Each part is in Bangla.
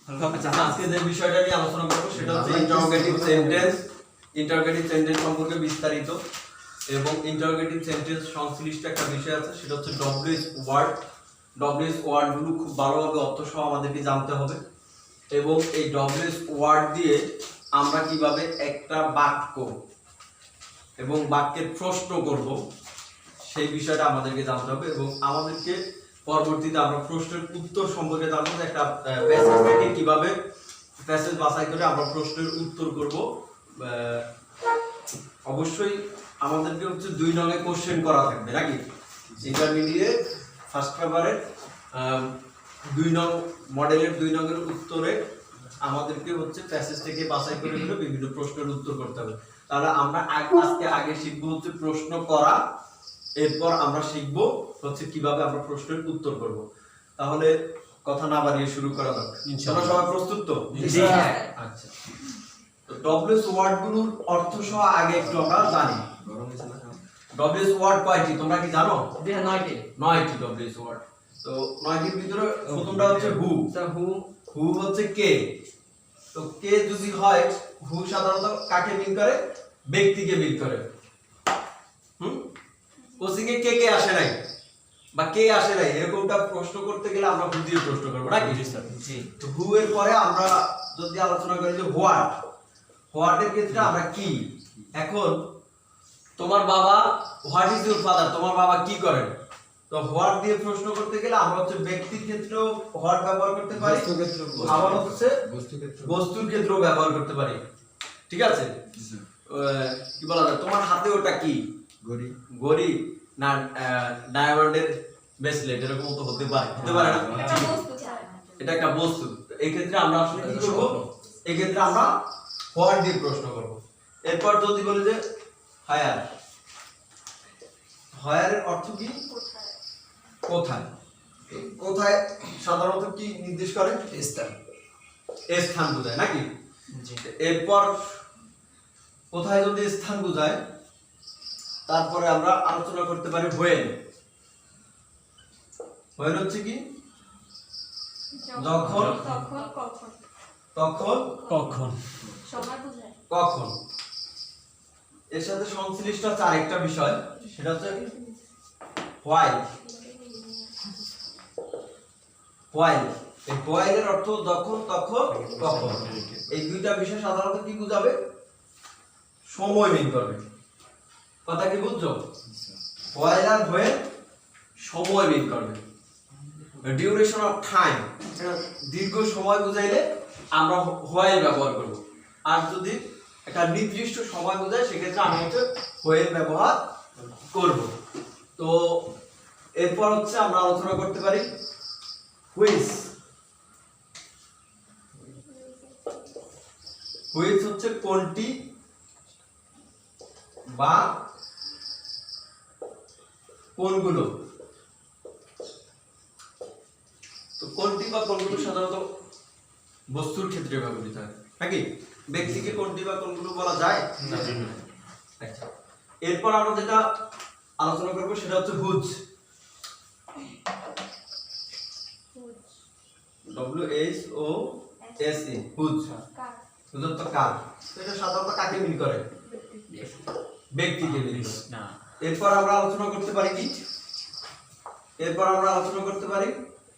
আচ্ছা আজকে যে বিষয়টা নিয়ে আলোচনা করব সেটা হচ্ছে ইন্টারোগেটিভ সেন্টেন্স। ইন্টারোগেটিভ সেন্টেন্স সম্পর্কে বিস্তারিত এবং ইন্টারোগেটিভ সেন্টেন্স সংশ্লিষ্ট একটা বিষয় আছে সেটা হচ্ছে ডব্লিউএস ওয়ার্ড। ডব্লিউএস ওয়ার্ডগুলো খুব ভালোভাবে অর্থসহ আমাদেরকে জানতে হবে এবং এই ডব্লিউএস ওয়ার্ড দিয়ে আমরা কিভাবে একটা বাক্য এবং বাক্যের প্রশ্ন করব সেই বিষয়টা আমাদেরকে জানতে হবে এবং আমাদেরকে পরবর্তীতে আমরা প্রশ্নের উত্তর সম্পর্কে জানবো যে একটা প্যাসেজ থেকে কিভাবে প্যাসেজ বাছাই করে আমরা প্রশ্নের উত্তর করব। অবশ্যই আমাদেরকে হচ্ছে 2 নঙে কোশ্চেন করা থাকবে নাকি ইন্টারমিডিয়েট ফার্স্ট পেপারের 2 নং মডেলের 2 নঙের উত্তরে আমাদেরকে হচ্ছে প্যাসেজ থেকে বাছাই করে করে বিভিন্ন প্রশ্নের উত্তর করতে হবে। তাহলে আমরা আগে শিখবো হচ্ছে প্রশ্ন করা, এরপর আমরা শিখব হচ্ছে কিভাবে আমরা প্রশ্নের উত্তর করব। তাহলে কথা না বাড়িয়ে শুরু করা যাক। ইনশাআল্লাহ সবাই প্রস্তুত তো? জি আচ্ছা, তো ডব্লিউএস ওয়ার্ডগুলোর অর্থ সহ আগে একটু আমরা জানি। ডব্লিউএস ওয়ার্ড কয়টি তোমরা কি জানো? 9টি ডব্লিউএস ওয়ার্ড। তো 9টির ভিতরে প্রথমটা হচ্ছে হু। হু হচ্ছে কে। তো কে যদি হয়, হু সাধারণত কাকে মিন করে? ব্যক্তিকে মিন করে। কোচিং এ কে কে আসে নাই বা কে আসে নাই এরকমটা প্রশ্ন করতে গেলে আমরা হু দিয়ে প্রশ্ন করব নাকি? জি। তো হু এর পরে আমরা যদি আলোচনা করি যে হোয়াট। হোয়াটের ক্ষেত্রে আমরা কি। এখন তোমার বাবা, হোয়াট ইজ ইউর ফাদার, তোমার বাবা কি করেন? তো হোয়াট দিয়ে প্রশ্ন করতে গেলে আমরা হচ্ছে ব্যক্তির ক্ষেত্রেও হোয়াট ব্যবহার করতে পারি, আবার হচ্ছে বস্তুর ক্ষেত্রেও ব্যবহার করতে পারি। ঠিক আছে? কি বলা যায়, তোমার হাতে ওটা কি? ঘড়ি। ঘড়ি না ডায়মন্ডের ব্রেসলেট, এরকম তো হতে পারে না? এটা একটা বস্তু। এই ক্ষেত্রে আমরা আসলে কি করব? এই ক্ষেত্রে আমরা হোয়াট দিয়ে প্রশ্ন করব। এরপর যদি বলি যে হায়ার, হায়ারের অর্থ কি? কোথায়। কোথায় সাধারণত কি নির্দেশ করে? স্থান। স্থান বোঝায় নাকি? জি। এরপর কোথায় যদি স্থান বোঝায়, তারপরে আমরা আলোচনা করতে পারি হোয়েন। হোয়েন হচ্ছে কি? যখন, তখন, কখন। কখন। এর সাথে সংশ্লিষ্ট আছে আরেকটা বিষয়, সেটা হচ্ছে হোয়াইল। হোয়াইল, এই হোয়াইলের অর্থ যখন, তখন, কখন। এই দুইটা বিষয় সাধারণত কি বোঝাবে? সময় মিন করবে। কথা কি বুঝছো? হোয়াইল আর হোয়েন সময় মিন করবে। ডিউরেশন অফ টাইম, দীর্ঘ সময় বুঝাইলে আমরা হোয়াইল ব্যবহার করব। আর যদি একটা নির্দিষ্ট সময় বোঝায় সেক্ষেত্রে আমরা হচ্ছে হোয়েল ব্যবহার করব। তো এরপর হচ্ছে আমরা আলোচনা করতে পারি হুইচ। হুইচ হচ্ছে কোনটি বা কোনগুলো। তো কোনটি বা কোনগুলো সাধারণত বস্তুর ক্ষেত্রে ব্যবহৃত হয় নাকি? ব্যক্তিকে কোনটি বা কোনগুলো বলা যায় না। আচ্ছা, এরপর আমরা যেটা আলোচনা করব সেটা হচ্ছে হুজ। WHOSE, whose. হুজ তো কার, এটা সাধারণত কাকে মিন করে? ব্যক্তিকে মিন করে না। এরপর আমরা আলোচনা করতে পারি কি? এরপর আমরা আলোচনা করতে পারি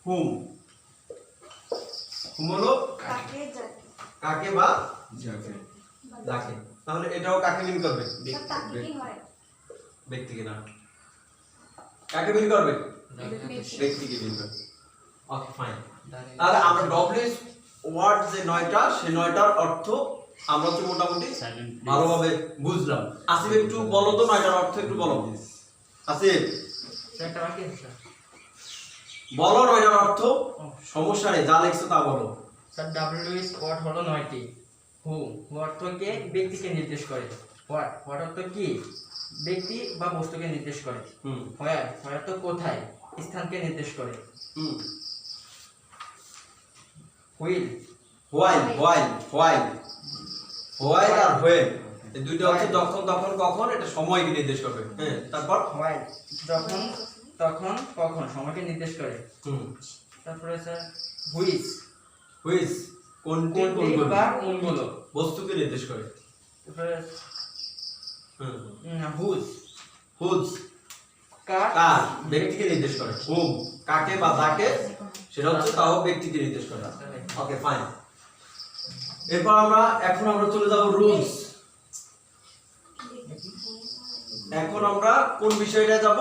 হুম। হুম হলো কাকে বা যাকে। তাহলে এটাও কাকে মিন করবে? ব্যক্তিকে না। কাকে মিন করবে? ব্যক্তিকে মিন করবে। Okay fine. তাহলে আমরা ডব্লিউএস ওয়ার্ড যে 9টা, সেই 9টার অর্থ আমরা তো মোটামুটি ভালোভাবে বুঝলাম। আসিফ একটু বলো তো 9টার অর্থ একটু বলো। আসিফ সেটা বাকি আছে, বলো 9টার অর্থ। সমস্যা নেই, যা লিখছো তা বলো। স্যার ডব্লিউএস ওয়ার্ড হলো 9টি। হু অর্থ কে? ব্যক্তিকে নির্দেশ করে। হোয়াট অর্থ কি? ব্যক্তি বা বস্তুকে নির্দেশ করে। হোয়ার অর্থ কোথায়? স্থানকে নির্দেশ করে। হুইল, হোয়াইল আর হোয়েন, এই দুইটা হচ্ছে যখন, তখন, কখন, এটা সময়কে নির্দেশ করবে। হ্যাঁ, তারপর হোয়াইল যখন, তখন, কখন সময়কে নির্দেশ করে। তারপরে স্যার হুইচ। কোনটি কোনটি কোনগুলো বা কোনগুলো। বস্তুকে নির্দেশ করে। তারপরে হুম হুজ হুজ কার কার ব্যক্তিকে নির্দেশ করে, হুম কাকে বা যাকে, সেটা হচ্ছে তাও ব্যক্তিকে নির্দেশ করে। Okay fine. এরপর এখন আমরা চলে যাব রুলস। এখন আমরা কোন বিষয়টা যাব,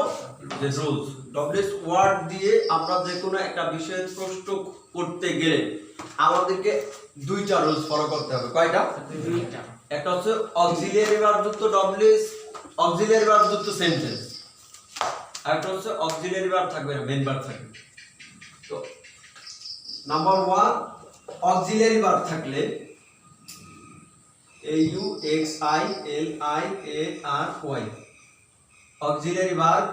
যে রুলস। ডব্লিউএস ওয়ার্ড দিয়ে আমরা যে কোনো একটা বিষয়ের প্রশ্ন করতে গেলে আমাদেরকে দুইটা রুলস ফলো করতে হবে। কয়টা? দুইটা। একটা হচ্ছে অক্সিলিয়ারি ভার্ব যুক্ত ডব্লিউএস, অক্সিলিয়ারি ভার্ব যুক্ত সেন্টেন্স। আর একটা হচ্ছে অক্সিলিয়ারি ভার্ব থাকবে না, মেইন ভার্ব থাকবে। তো নাম্বার 1, অক্সিলিয়ারি ভার্ব থাকলে AUXILIARY, অক্সিলিয়ারি ভার্ব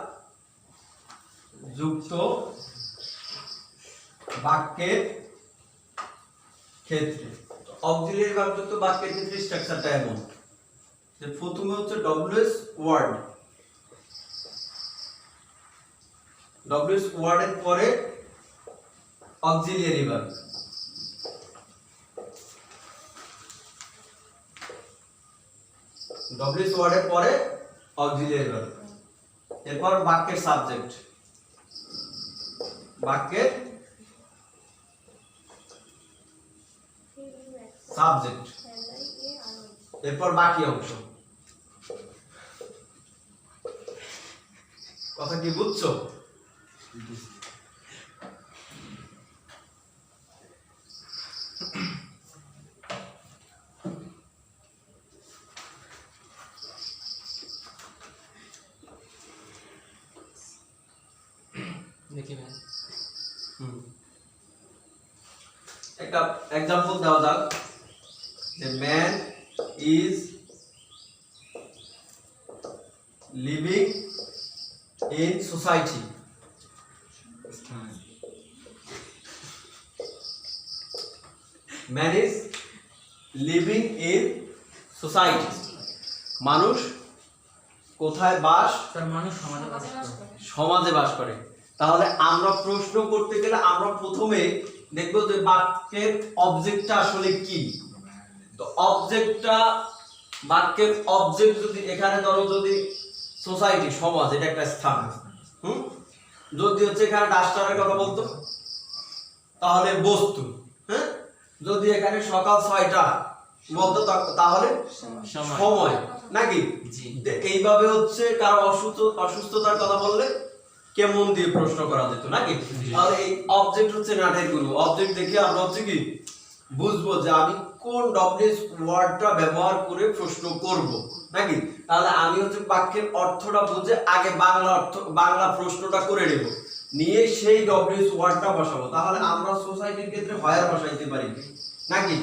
যুক্ত বাক্যের ক্ষেত্রে। অক্সিলিয়ারি ভার্ব যুক্ত বাক্যের ক্ষেত্রে স্ট্রাকচারটা এমন যে প্রথমে হচ্ছে ডব্লিউএস ওয়ার্ড, ডব্লিউএস ওয়ার্ডের পরে অক্সিলিয়ারি ভার্ব, ডব্লিউএস ওয়ার্ডের পরে অক্সিলিয়ারি ভার্ব, এরপর বাক্যের সাবজেক্ট, বাক্যের সাবজেক্ট, এরপর বাকি অংশ। কথা কি বুঝছো? দেখি ভাই। একটা एग्जांपल দেওয়া যাক, যে man is living in society. Man is living in society, মানুষ কোথায় বাস, স্যার মানুষ সমাজে বাস করে। সমাজে বাস করে। তাহলে আমরা প্রশ্ন করতে গেলে আমরা প্রথমে দেখব যে বাক্যের অবজেক্টটা আসলে কি। তো অবজেক্টটা, বাক্যের অবজেক্ট যদি এখানে ধরো যদি সোসাইটি, সমাজ, এটা একটা স্থান, যদি হচ্ছে এখানে ডাস্টারের কথা বলতো তাহলে বস্তু, হ্যাঁ, যদি এখানে সকাল 6টা বলতো তাহলে সময়, নাকি? এইভাবে হচ্ছে কারো অসুস্থতার কথা বললে কেমন দিয়ে প্রশ্ন করা যেত, নাকি? তাহলে এই অবজেক্ট হচ্ছে নাটের গুরু। অবজেক্ট দেখে আমরা হচ্ছে কি বুঝবো যে আমি কোন ডব্লিউএস ওয়ার্ডটা ব্যবহার করে প্রশ্ন করব, নাকি? তাহলে আমি হচ্ছে বাক্যের অর্থটা বুঝে আগে বাংলা প্রশ্নটা করে নেব, নিয়ে সেই ডব্লিউএস ওয়ার্ডটা বসাবো। তাহলে আমরা সোসাইটির ক্ষেত্রে হায়ার বসাইতে পারি, নাকি?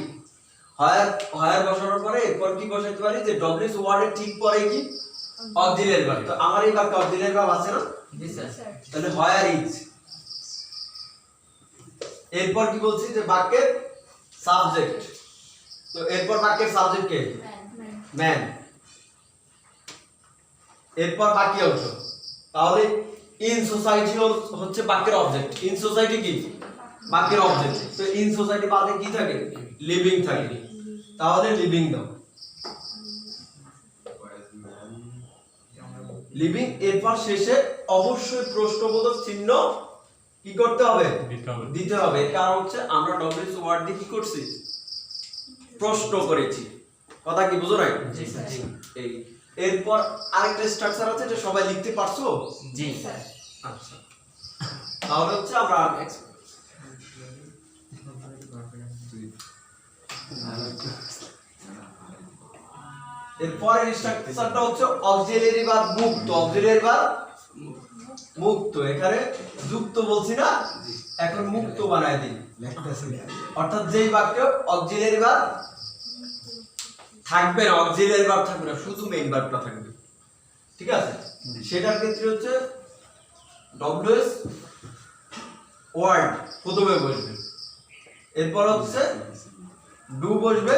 হায়ার বসানোর পরে এরপর কি বসাইতে পারি, যে ডব্লিউএস ওয়ার্ডের ঠিক পরে কি অক্সিলিয়ারি ভার্ব। তো আমার এই বাক্যে অক্সিলিয়ারি ভার্ব আছে না? জি স্যার। তাহলে হায়ার ইজ। এরপর কি বলছি, যে বাক্যের সাবজেক্ট। তো এরপর বাক্যের সাবজেক্ট কে? ম্যান। এরপর বাকি অংশ। তাহলে ইন সোসাইটি হচ্ছে বাক্যের অবজেক্ট। ইন সোসাইটি কি বাক্যের অবজেক্ট। তো ইন সোসাইটি বাদে কি থাকে? লিভিং থাকে। তাহলে লিভিং দাও, লিভিং। এরপর শেষে অবশ্যই প্রশ্নবোধক চিহ্ন কি করতে হবে? দিতে হবে। কারণ হচ্ছে আমরা ডব্লিউএস ওয়ার্ড দিয়ে কি করছি? প্রশ্ন করেছি। কথা কি বুঝো নাই? জি স্যার। এই এরপর আরেকটা স্ট্রাকচার আছে, এটা সবাই লিখতে পারছো? জি স্যার। আচ্ছা, তাহলে হচ্ছে আমরা এরপরের স্ট্রাকচারটা হচ্ছে অক্সিলিয়ারি ভার্ব মুক্ত। অক্সিলিয়ারি ভার্ব মুক্ত, এখানে যুক্ত বলছি না, এখন মুক্ত বানায় দিই। অর্থাৎ যেই বাক্যে অক্সিলিয়ারি ভার্ব থাকবে না, অক্সিলিয়ারি ভার্ব থাকবে না, শুধু মেইন ভার্বটা থাকবে, ঠিক আছে? সেটার ক্ষেত্রে হচ্ছে ডব্লিউএস ওয়ার্ড প্রথমে বসবে, এরপর হচ্ছে ডু বসবে,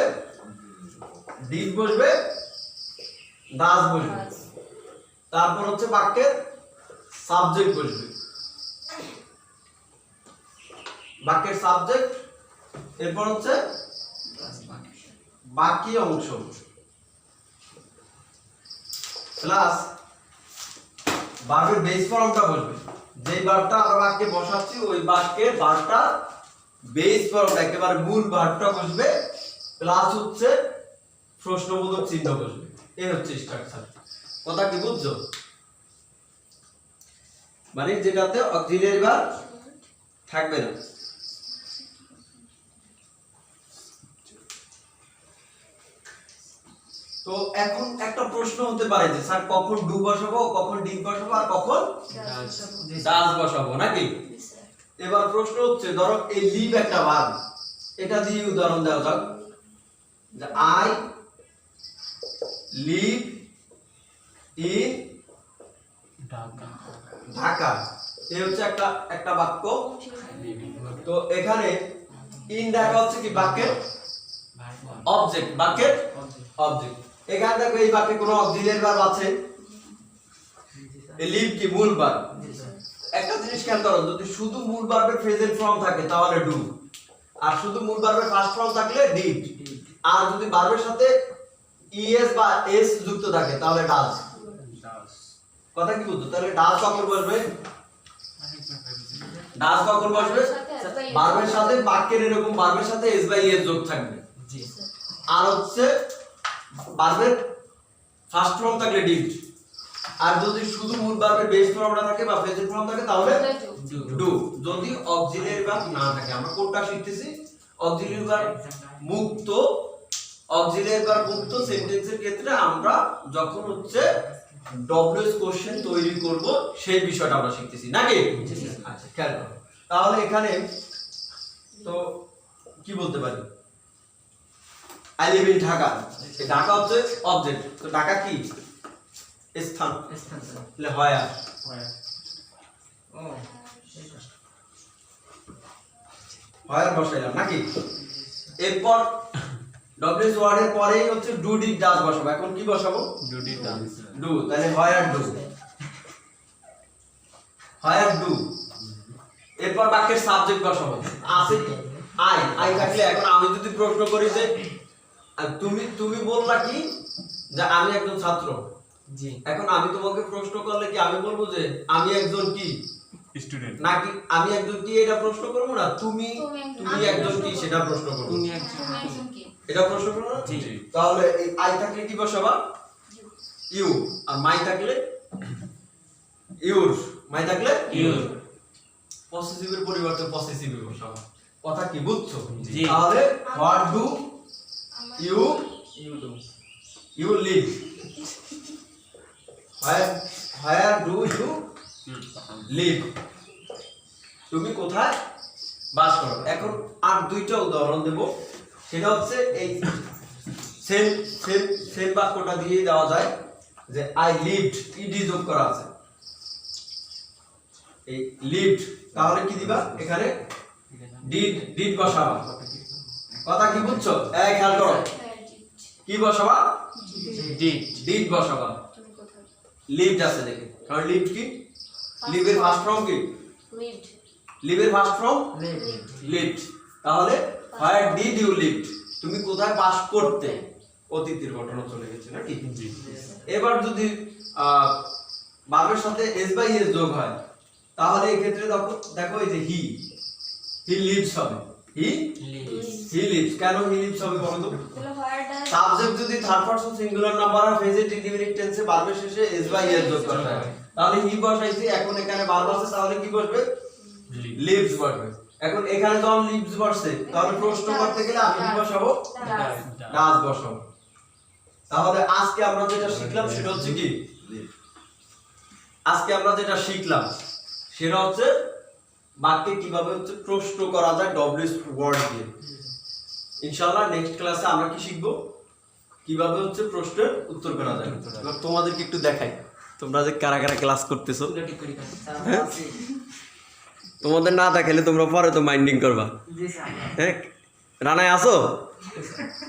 ডিড বসবে, ডাজ বসবে, তারপর হচ্ছে বাক্যের সাবজেক্ট বসবে। বাক্যের সাবজেক্ট, এরপর হচ্ছে বাকি অংশ প্লাস ভার্বের বেস ফর্মটা বসবে। যেই ভার্বটা আমরা বাক্যে বসাচ্ছি ওই বাক্যের ভার্বটা বেস ফর্মটা একেবারে মূল ভার্বটা বসবে, প্লাস হচ্ছে প্রশ্নবোধক চিহ্ন বসবে। এই হচ্ছে স্ট্রাকচার। কথা কি বুঝছো? মানে যেটাতে অক্সিলিয়ারি ভার্ব থাকবে না। তো এখন একটা প্রশ্ন হতে পারে যে স্যার কখন ডু বসাবো, কখন ডিড বসাবো, আর কখন ডাজ বসাবো নাকি? এবার প্রশ্ন হচ্ছে ধরো এই লিভ একটা ভার্ব, এটা দিয়ে উদাহরণ দেওয়া যাক যে আই লিভ ইন ঢাকা। এই হচ্ছে একটা বাক্য। তো এখানে ইন ঢাকা হচ্ছে কি বাক্যের অবজেক্ট, বাক্যের অবজেক্ট। এখানে দেখো এই বাক্যে কোনো অক্সিলিয়ারি ভার্ব আছে? এই লিভ কি মূল ভার্ব। একটা জিনিস খেয়াল করো, যদি শুধু মূল ভার্বের প্রেজেন্ট ফর্ম থাকে তাহলে ডু, আর শুধু মূল ভার্বের ফার্স্ট ফর্ম থাকলে ডিড, আর যদি ভার্বের সাথে ইএস বা এস যুক্ত থাকে তাহলে ডাজ। কথা কি বুঝছো? তাহলে ডাজ কখন বসবে? ডাজ কখন বসবে? ভার্বের সাথে বাক্যের এরকম ভার্বের সাথে এস বা ইএস যোগ থাকবে। আর হচ্ছে ভার্বের ফার্স্ট ফর্ম থাকলে ডিড, আর যদি শুধু মূল ভার্বের বেস ফর্মটা থাকে বা প্রেজেন্ট ফর্ম থাকে তাহলে ডু। যদি অক্সিলিয়ারি ভার্ব না থাকে, আমরা কোনটা শিখতেছি? অক্সিলিয়ারি ভার্ব মুক্ত। অক্সিলিয়ারি ভার্ব মুক্ত সেন্টেন্সের ক্ষেত্রে আমরা যখন হচ্ছে ডব্লিউএস কোশ্চেন তৈরি করব সেই বিষয়টা আমরা শিখতেছি নাকি? আচ্ছা খেয়াল করো। তাহলে এখানে তো কি বলতে পারি? I live in Dhaka. Dhaka হচ্ছে অবজেক্ট, তো ঢাকা কি স্থান, তাহলে হয় আর হয় আর বসাইলাম নাকি? এরপর ডব্লিউএস ওয়ার্ডের পরেই হচ্ছে ডু ডিড ডাজ বসাবো। এখন কি বসাবো? Do did does. ডু, তাহলে হয় আর ডু, হয় আর ডু। এরপর বাক্যের সাবজেক্ট বসাবো। আছে আই থাকলে এখন আমি যদি প্রশ্ন করি যে তুমি বললা কি যে আমি একজন ছাত্র, জি, এখন আমি তোমাকে প্রশ্ন করলে কি আমি বলবো যে আমি একজন কি স্টুডেন্ট। নাকি আমি একজন কি এটা প্রশ্ন করবো না? তুমি একজন কি সেটা প্রশ্ন করবো। তুমি একজন এটা প্রশ্ন করবো না? জি। তাহলে এই আই থাকলে কি বসাবা? ইউ। আর মাই থাকলে ইউর। মাই থাকলে ইউর। পসেসিভের পরিবর্তে পসেসিভ বসাবা। কথা কি বুঝছো? জি। তাহলে what do you you do you live, where do you live? তুমি কোথায় বাস করো? এখন আর দুইটা উদাহরণ দেব। সেটা হচ্ছে এই সেম বাক্যটা দিয়ে দেওয়া যায় যে আই লিভড, ইডি যোগ করা আছে। এই লিভড তাহলে কি দিবা? এখানে ডিড বসাবা। কথা কি বুঝছো? এই খেয়াল করো, কি বসাবা? ডিড বসাবা। লিভড আছে দেখে, কারণ লিভড কি? লিভের ফার্স্ট ফর্ম কি? লিভের ফার্স্ট ফর্ম লিভড। তাহলে হোয়ার ডিড ইউ লিভড? তুমি কোথায় বাস করতে? অতীতের ঘটনা চলে গেছে নাকি? এবার যদি ভার্বের সাথে এস বাই এস যোগ হয় তাহলে এই ক্ষেত্রে দেখো এই যে হি লিভস হবে। He lives. কেন হি লিভস হবে বলো তো? সাবজেক্ট যদি থার্ড পারসন সিঙ্গুলার নাম্বার আর প্রেজেন্ট ইনডিফিনিট টেন্সে ভার্বের শেষে এস বাই এস যোগ করতে হয়। তাহলে হি বসাইছি, এখন এখানে ভার্ব আছে তাহলে কি বসবে? লিভস বসবে। এখন এখানে যখন লিভস বসছে তাহলে প্রশ্ন করতে গেলে আমি কি বসাবো? ডাজ বসাবো। তাহলে আজকে আমরা যেটা শিখলাম সেটা হচ্ছে কি? আজকে আমরা যেটা শিখলাম সেটা হচ্ছে বাক্যে কিভাবে হচ্ছে প্রশ্ন করা যায় ডব্লিউএস ওয়ার্ড দিয়ে। ইনশাআল্লাহ নেক্সট ক্লাসে আমরা কি শিখব? কিভাবে হচ্ছে প্রশ্নের উত্তর করা যায়। এবার তোমাদেরকে একটু দেখাই তোমরা যে কারা কারা ক্লাস করতেছো। তোমাদের না দেখাইলে তোমরা পরে তো মাইন্ডিং করবা। জি স্যার। হ্যাঁ, রানায় আসো?